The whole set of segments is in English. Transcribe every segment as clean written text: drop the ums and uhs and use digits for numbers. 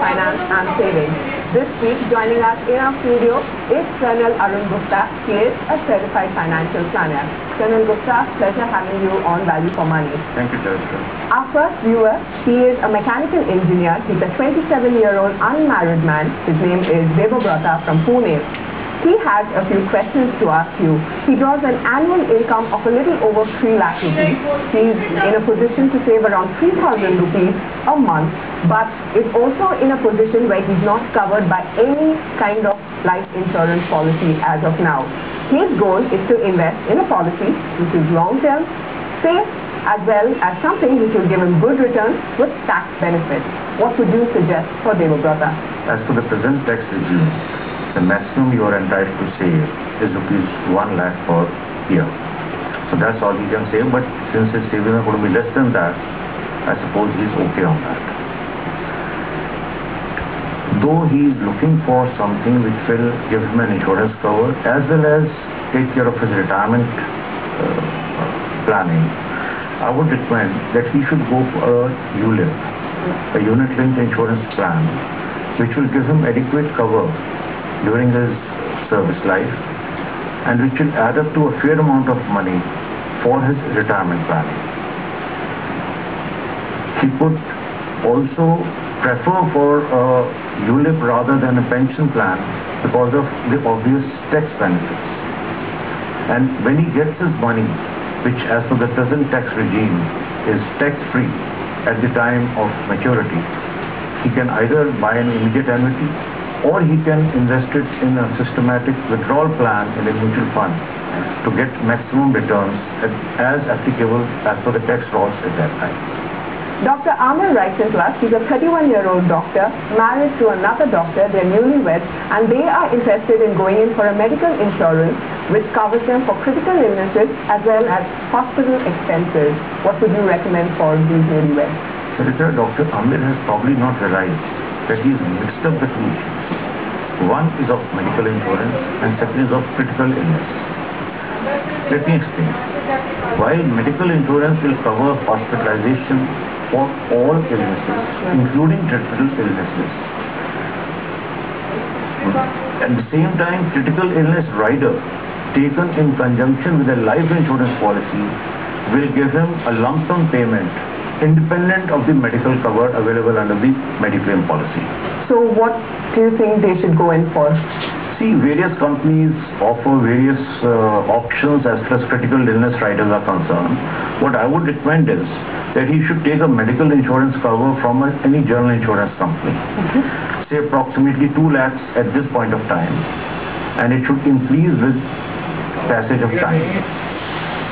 finance and savings. This week, joining us in our studio is Col Arun Gupta. He is a certified financial planner. Col Gupta, pleasure having you on Value for Money. Thank you, Jessica. Our first viewer, he is a mechanical engineer. He's a 27-year-old unmarried man. His name is Devabrata from Pune. He has a few questions to ask you. He draws an annual income of a little over 3 lakh rupees. He's in a position to save around 3,000 rupees a month, but is also in a position where he's not covered by any kind of life insurance policy as of now. His goal is to invest in a policy which is long-term, safe, as well as something which will give him good returns with tax benefits. What would you suggest for Devabrata? As for the present tax regime, the maximum you are entitled to save is rupees 1 lakh per year. So that's all he can save, but since his savings are going to be less than that, I suppose he's okay on that. Though he is looking for something which will give him an insurance cover as well as take care of his retirement planning, I would recommend that he should go for a ULIP, a unit-linked insurance plan, which will give him adequate cover during his service life and which will add up to a fair amount of money for his retirement planning. He could also prefer for a ULIP rather than a pension plan because of the obvious tax benefits. And when he gets his money, which as per the present tax regime is tax-free at the time of maturity, he can either buy an immediate annuity or he can invest it in a systematic withdrawal plan in a mutual fund to get maximum returns as applicable as per the tax laws at that time. Dr. Amar writes into us. He's a 31-year-old doctor, married to another doctor. They're newlyweds, and they are interested in going in for a medical insurance which covers them for critical illnesses as well as hospital expenses. What would you recommend for these newlyweds? Senator, Dr. Amir has probably not realized that he's mixed up the two issues. One is of medical insurance and second is of critical illness. Let me explain. While medical insurance will cover hospitalization for all illnesses, including critical illnesses, at the same time, critical illness rider taken in conjunction with a life insurance policy will give him a lump sum payment independent of the medical cover available under the Mediclaim policy. So what do you think they should go in for? See, various companies offer various options as far as critical illness riders are concerned. What I would recommend is that he should take a medical insurance cover from any general insurance company. Say approximately 2 lakhs at this point of time, and it should increase with passage of time.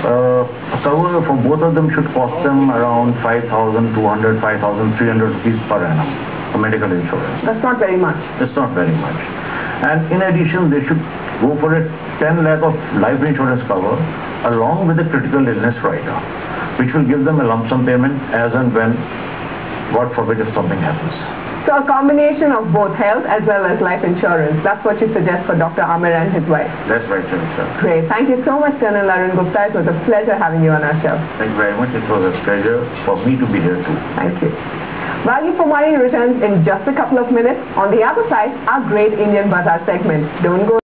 A cover for both of them should cost them around 5,200, 5,300 rupees per annum, a medical insurance. That's not very much. It's not very much. And in addition, they should go for a 10 lakh of life insurance cover along with a critical illness rider, which will give them a lump sum payment as and when, God forbid, if something happens. So a combination of both health as well as life insurance. That's what you suggest for Dr. Amir and his wife. That's right, sir. Great. Thank you so much, Col Arun Gupta. It was a pleasure having you on our show. Thank you very much. It was a pleasure for me to be here too. Thank you. Value for Money returns in just a couple of minutes. On the other side, our great Indian Bazaar segment. Don't go